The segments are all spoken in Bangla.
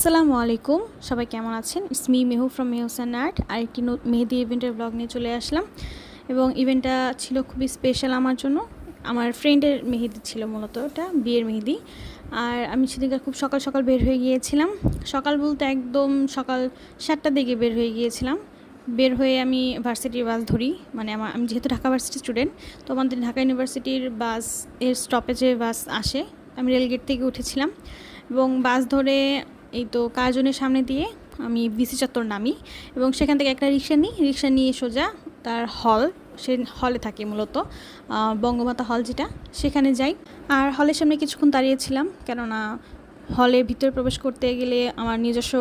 আসসালামু আলাইকুম, সবাই কেমন আছেন? It's me Mehu from Mehu's and art. আরেকটি মেহেদি ইভেন্টের ব্লগ নিয়ে চলে আসলাম এবং ইভেন্টটা ছিল খুবই স্পেশাল আমার জন্য। আমার ফ্রেন্ডের মেহেদি ছিল, মূলত ওটা বিয়ের মেহেদি। আর আমি সেদিনকে খুব সকাল সকাল বের হয়ে গিয়েছিলাম। সকাল বলতে একদম সকাল 7টার দিকে বের হয়ে গিয়েছিলাম। বের হয়ে আমি ভার্সিটির বাস ধরি, মানে আমি যেহেতু ঢাকা ভার্সিটি স্টুডেন্ট, তো আমাদের ঢাকা ইউনিভার্সিটির বাস এর স্টপেজে বাস আসে। আমি রেলগেট থেকে উঠেছিলাম এবং বাস ধরে এই তো কার্জনের সামনে দিয়ে আমি ভিসি চত্বর নামি এবং সেখান থেকে একটা রিক্সা নিয়ে সোজা তার সে হলে থাকে মূলত বঙ্গমাতা হল, যেটা সেখানে যাই। আর হলের সামনে কিছুক্ষণ দাঁড়িয়েছিলাম, কেননা হলে ভিতরে প্রবেশ করতে গেলে আমার নিজস্ব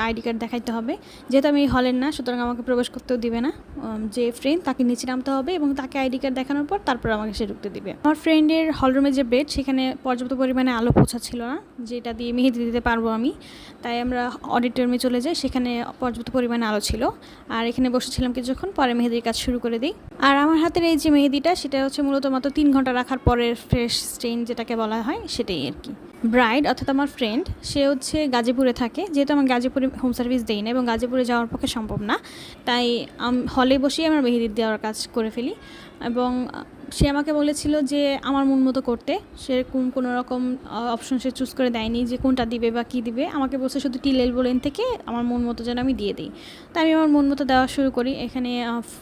আইডি কার্ড দেখাইতে হবে। যেহেতু আমি হলের না, সুতরাং আমাকে প্রবেশ করতেও দিবে না। যে ফ্রেন্ড তাকে নিচে নামতে হবে এবং তাকে আইডি কার্ড দেখানোর পর তারপর আমাকে সে ঢুকতে দিবে। আমার ফ্রেন্ডের হলরুমের যে বেড, সেখানে পর্যাপ্ত পরিমাণে আলো পৌঁছাচ্ছিল না যেটা দিয়ে মেহেদি দিতে পারবো আমি। তাই আমরা অডিটোরিয়ামে চলে যাই, সেখানে পর্যাপ্ত পরিমাণে আলো ছিল। আর এখানে বসেছিলাম কিছুক্ষণ, পরে মেহেদির কাজ শুরু করে দিই। আর আমার হাতের এই যে মেহেদিটা, সেটা মূলত মাত্র 3 ঘন্টা রাখার পরের ফ্রেশ স্টেইন যেটাকে বলা হয়, সেটাই আর কি। ব্রাইড অর্থাৎ আমার ফ্রেন্ড, সে গাজীপুরে থাকে। যেহেতু আমার গাজীপুরে হোম সার্ভিস দেই না এবং গাজীপুরে যাওয়ার পক্ষে সম্ভব না, তাই হলে বসেই আমার মেহেদি দেওয়ার কাজ করে ফেলি। এবং সে আমাকে বলেছিল যে আমার মন মতো করতে। সেরকম কোনো রকম অপশন সে চুজ করে দেয়নি যে কোনটা দিবে বা কী দিবে। আমাকে বলছে শুধু টিল এলবো লেন থেকে আমার মন মতো যেন আমি দিয়ে দিই। তাই আমি আমার মন মতো দেওয়া শুরু করি। এখানে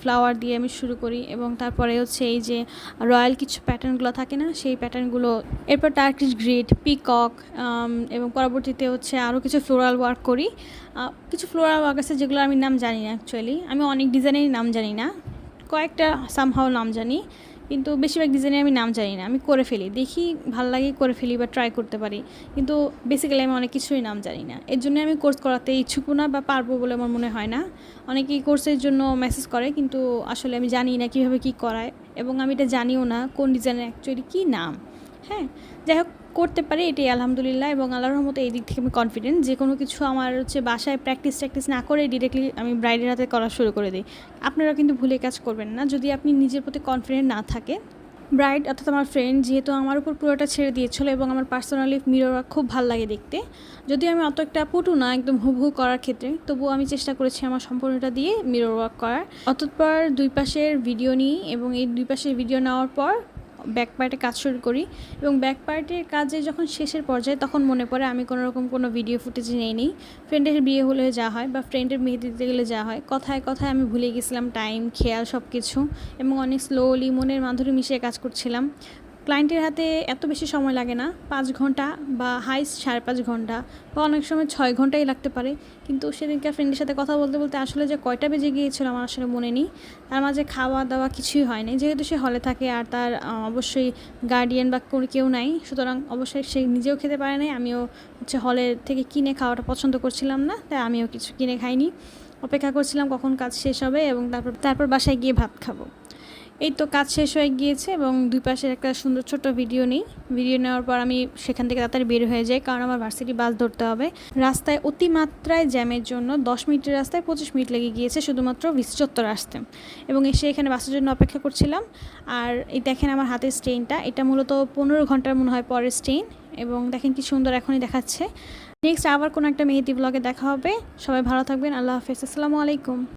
ফ্লাওয়ার দিয়ে আমি শুরু করি এবং তারপরে এই যে রয়্যাল কিছু প্যাটার্নগুলো থাকে না, সেই প্যাটার্নগুলো, এরপর টার্কিশ গ্রিড, পিকক, এবং পরবর্তীতে আরও কিছু ফ্লোরাল ওয়ার্ক করি। কিছু ফ্লোরাল ওয়ার্ক আছে যেগুলো আমি নাম জানি না। অ্যাকচুয়ালি আমি অনেক ডিজাইনেরই নাম জানি না, কয়েকটা সামহাও নাম জানি, কিন্তু বেশিরভাগ ডিজাইনের আমি নাম জানি না। আমি করে ফেলি, দেখি ভালো লাগে করে ফেলি বা ট্রাই করতে পারি, কিন্তু বেসিক্যালি আমি অনেক কিছুই নাম জানি না। এর জন্য আমি কোর্স করাতে ইচ্ছুক না বা পারবো বলে আমার মনে হয় না। অনেকেই কোর্সের জন্য মেসেজ করে, কিন্তু আসলে আমি জানি না কীভাবে কী করায়, এবং আমি এটা জানিও না কোন ডিজাইনের অ্যাকচুয়ালি কী নাম। হ্যাঁ, যাই হোক, করতে পারি, এটাই আলহামদুলিল্লাহ। এবং আল্লাহর রহমতে এই দিক থেকে আমি কনফিডেন্ট। যে কোনো কিছু আমার বাসায় প্র্যাকটিস না করে ডিরেক্টলি আমি ব্রাইডের হাতে করা শুরু করে দিই। আপনারা কিন্তু ভুলে কাজ করবেন না যদি আপনি নিজের প্রতি কনফিডেন্ট না থাকে। ব্রাইড অর্থাৎ আমার ফ্রেন্ড যেহেতু আমার উপর পুরোটা ছেড়ে দিয়েছিল, এবং আমার পার্সোনালি মিরর ওয়ার্ক খুব ভালো লাগে দেখতে। যদিও আমি অত একটা পটু না একদম হুবহু করার ক্ষেত্রে, তবুও আমি চেষ্টা করেছি আমার সম্পূর্ণটা দিয়ে মিরর ওয়ার্ক করার। অতঃপর দুই পাশের ভিডিও নিই এবং এই দুই পাশের ভিডিও নেওয়ার পর ব্যাক পার্টে কাজ শুরু করি। এবং ব্যাক পার্টের কাজে যখন শেষের পর্যায়ে, তখন মনে পড়ে আমি কোনো ভিডিও ফুটেজ নেই। ফ্রেন্ডের বিয়ে হলে যা হয় বা ফ্রেন্ডের মেহেদি দিতে গেলে যা হয়, কথায় কথায় আমি ভুলে গেছিলাম টাইম, খেয়াল সব কিছু, এবং অনেক স্লোলি মনের মাধুরী মিশিয়ে কাজ করছিলাম। ক্লায়েন্টের হাতে এত বেশি সময় লাগে না, 5 ঘন্টা বা হাইস্ট 5.5 ঘন্টা বা অনেক সময় 6 ঘন্টাই লাগতে পারে। কিন্তু সেদিনকে ফ্রেন্ডের সাথে কথা বলতে বলতে আসলে যে কয়টা বেজে গিয়েছিল আমার আসলে মনে নেই। তার মাঝে খাওয়া দাওয়া কিছুই হয়নি, যেহেতু সে হলে থাকে আর তার অবশ্যই গার্ডিয়ান বা কেউ নাই, সুতরাং অবশ্যই সে নিজেও খেতে পারে নাই। আমিও হলে থেকে কিনে খাওয়াটা পছন্দ করছিলাম না, তাই আমিও কিছু কিনে খাইনি। অপেক্ষা করছিলাম কখন কাজ শেষ হবে এবং তারপর বাসায় গিয়ে ভাত খাবো। এই তো কাজ শেষ হয়ে গিয়েছে এবং দুই পাশের একটা সুন্দর ছোট্ট ভিডিও নিই। ভিডিও নেওয়ার পর আমি সেখান থেকে তাড়াতাড়ি বের হয়ে যাই, কারণ আমার ভার্সিটি বাস ধরতে হবে। রাস্তায় অতিমাত্রায় জ্যামের জন্য 10 মিনিটের রাস্তায় 25 মিনিট লেগে গিয়েছে শুধুমাত্র ভিসি চত্বর আসতে, এবং এখানে বাসের জন্য অপেক্ষা করছিলাম। আর এই দেখেন আমার হাতের স্টেইনটা, এটা মূলত 15 ঘন্টার মনে হয় পরের স্টেইন, এবং দেখেন কি সুন্দর এখনই দেখাচ্ছে। নেক্সট আবার কোনো একটা মেহেদি ব্লগে দেখা হবে। সবাই ভালো থাকবেন, আল্লাহ হাফেজ, আসসালামু আলাইকুম।